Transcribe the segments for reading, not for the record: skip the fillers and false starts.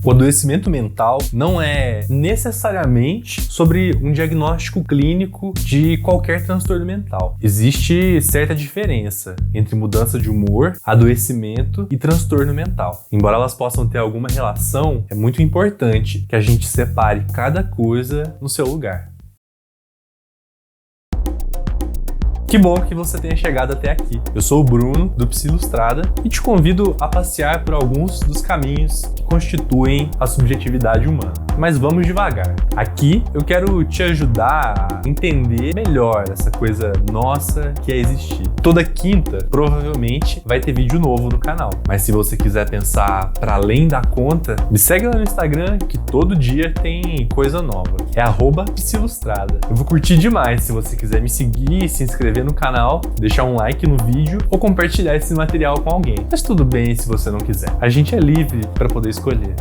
O adoecimento mental não é necessariamente sobre um diagnóstico clínico de qualquer transtorno mental. Existe certa diferença entre mudança de humor, adoecimento e transtorno mental. Embora elas possam ter alguma relação, é muito importante que a gente separe cada coisa no seu lugar. Que bom que você tenha chegado até aqui. Eu sou o Bruno, do Psi Ilustrada, e te convido a passear por alguns dos caminhos que constituem a subjetividade humana. Mas vamos devagar. Aqui eu quero te ajudar a entender melhor essa coisa nossa que é existir. Toda quinta, provavelmente, vai ter vídeo novo no canal. Mas se você quiser pensar para além da conta, me segue lá no Instagram que todo dia tem coisa nova. É @psiilustrada. Eu vou curtir demais se você quiser me seguir, se inscrever no canal, deixar um like no vídeo ou compartilhar esse material com alguém. Mas tudo bem se você não quiser. A gente é livre para poder escolher.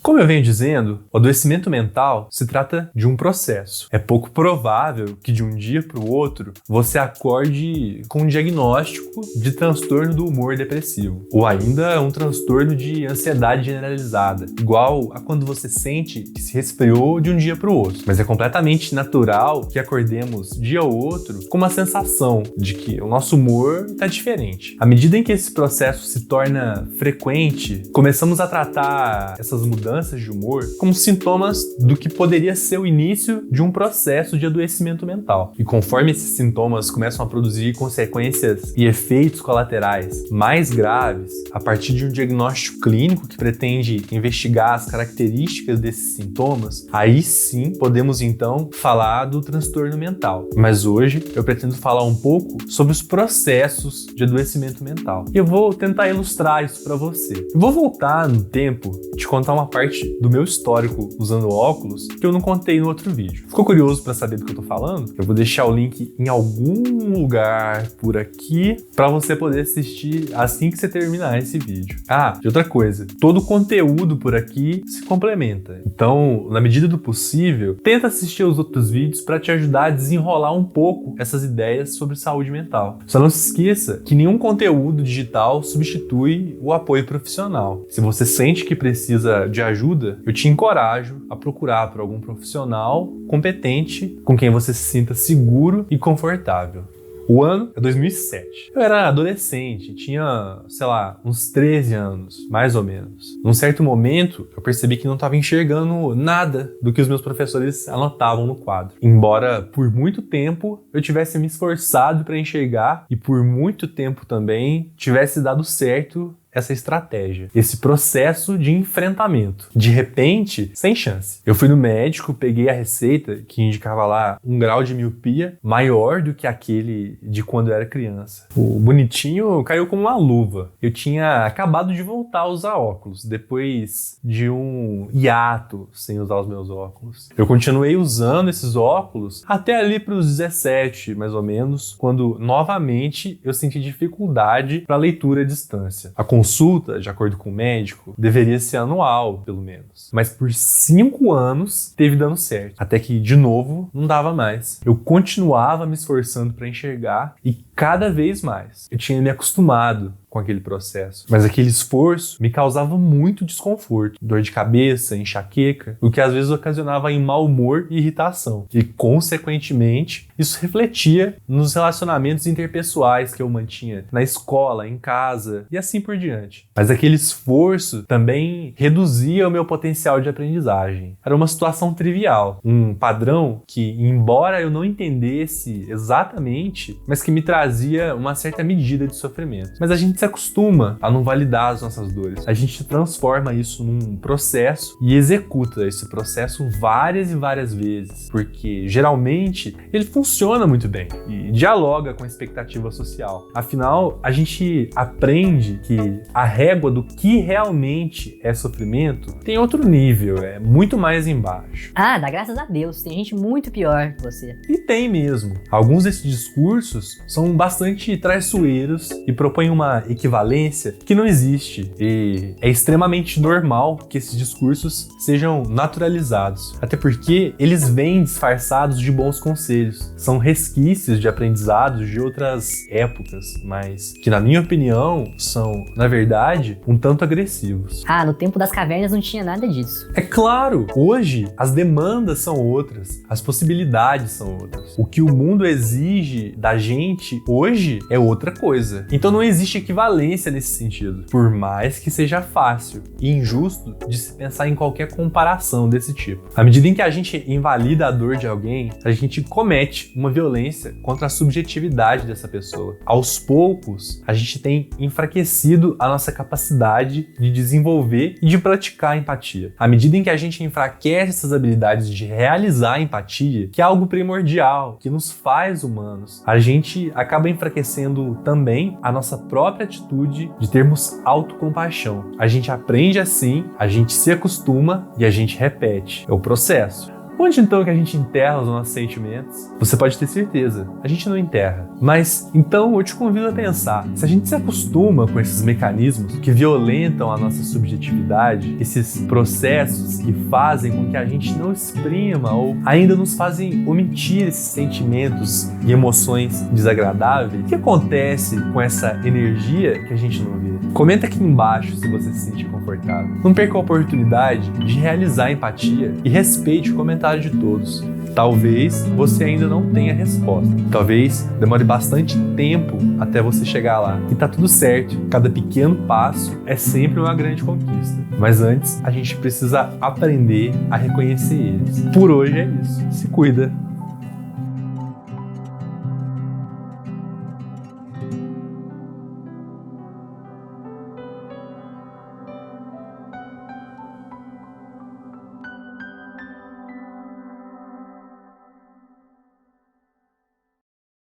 Como eu venho dizendo, o adoecimento mental se trata de um processo. É pouco provável que de um dia para o outro você acorde com um diagnóstico de transtorno do humor depressivo, ou ainda um transtorno de ansiedade generalizada, igual a quando você sente que se resfriou de um dia para o outro. Mas é completamente natural que acordemos dia ou outro com uma sensação de que o nosso humor está diferente. À medida em que esse processo se torna frequente, começamos a tratar essas mudanças de humor como sintomas do que poderia ser o início de um processo de adoecimento mental. E conforme esses sintomas começam a produzir consequências e efeitos colaterais mais graves, a partir de um diagnóstico clínico que pretende investigar as características desses sintomas, aí sim podemos então falar do transtorno mental. Mas hoje eu pretendo falar um pouco sobre os processos de adoecimento mental. E eu vou tentar ilustrar isso para você. Eu vou voltar no tempo e te contar uma parte do meu histórico usando óculos que eu não contei no outro vídeo. Ficou curioso para saber do que eu tô falando? Eu vou deixar o link em algum lugar por aqui para você poder assistir assim que você terminar esse vídeo. E outra coisa, todo o conteúdo por aqui se complementa. Então, na medida do possível, tenta assistir os outros vídeos para te ajudar a desenrolar um pouco essas ideias sobre saúde mental. Só não se esqueça que nenhum conteúdo digital substitui o apoio profissional. Se você sente que precisa de ajuda, eu te encorajo a procurar por algum profissional competente com quem você se sinta seguro e confortável. O ano é 2007. Eu era adolescente, tinha, uns 13 anos, mais ou menos. Num certo momento, eu percebi que não estava enxergando nada do que os meus professores anotavam no quadro. Embora, por muito tempo, eu tivesse me esforçado para enxergar e por muito tempo também tivesse dado certo essa estratégia, esse processo de enfrentamento. De repente, sem chance. Eu fui no médico, peguei a receita que indicava lá um grau de miopia maior do que aquele de quando eu era criança. O bonitinho caiu como uma luva. Eu tinha acabado de voltar a usar óculos, depois de um hiato sem usar os meus óculos. Eu continuei usando esses óculos até ali para os 17, mais ou menos, quando novamente eu senti dificuldade para leitura à distância. A consulta, de acordo com o médico, deveria ser anual, pelo menos. Mas por 5 anos teve dando certo. Até que, de novo, não dava mais. Eu continuava me esforçando para enxergar e cada vez mais eu tinha me acostumado com aquele processo. Mas aquele esforço me causava muito desconforto, dor de cabeça, enxaqueca, o que às vezes ocasionava em mau humor e irritação. E, consequentemente, isso refletia nos relacionamentos interpessoais que eu mantinha na escola, em casa e assim por diante. Mas aquele esforço também reduzia o meu potencial de aprendizagem. Era uma situação trivial, um padrão que, embora eu não entendesse exatamente, mas que me trazia uma certa medida de sofrimento. Mas a gente se acostuma a não validar as nossas dores. A gente transforma isso num processo e executa esse processo várias e várias vezes, porque geralmente ele funciona muito bem e dialoga com a expectativa social. Afinal, a gente aprende que a régua do que realmente é sofrimento tem outro nível, é muito mais embaixo. Dá graças a Deus, tem gente muito pior que você. E tem mesmo. Alguns desses discursos são bastante traiçoeiros e propõem uma equivalência que não existe, e é extremamente normal que esses discursos sejam naturalizados, até porque eles vêm disfarçados de bons conselhos, são resquícios de aprendizados de outras épocas, mas que, na minha opinião, são, na verdade, um tanto agressivos. Ah, no tempo das cavernas não tinha nada disso. É claro, hoje as demandas são outras, as possibilidades são outras. O que o mundo exige da gente hoje é outra coisa. Então não existe equivalência nesse sentido, por mais que seja fácil e injusto de se pensar em qualquer comparação desse tipo. À medida em que a gente invalida a dor de alguém, a gente comete uma violência contra a subjetividade dessa pessoa. Aos poucos, a gente tem enfraquecido a nossa capacidade de desenvolver e de praticar a empatia. À medida em que a gente enfraquece essas habilidades de realizar a empatia, que é algo primordial, que nos faz humanos, a gente acaba enfraquecendo também a nossa própria atitude de termos autocompaixão. A gente aprende assim, a gente se acostuma e a gente repete. É o processo. Onde então que a gente enterra os nossos sentimentos? Você pode ter certeza, a gente não enterra. Mas então eu te convido a pensar, se a gente se acostuma com esses mecanismos que violentam a nossa subjetividade, esses processos que fazem com que a gente não exprima ou ainda nos fazem omitir esses sentimentos e emoções desagradáveis, o que acontece com essa energia que a gente não vê? Comenta aqui embaixo se você se sente confortável. Não perca a oportunidade de realizar a empatia e respeite o comentário de todos. Talvez você ainda não tenha resposta. Talvez demore bastante tempo até você chegar lá. E tá tudo certo. Cada pequeno passo é sempre uma grande conquista. Mas antes, a gente precisa aprender a reconhecer eles. Por hoje é isso. Se cuida!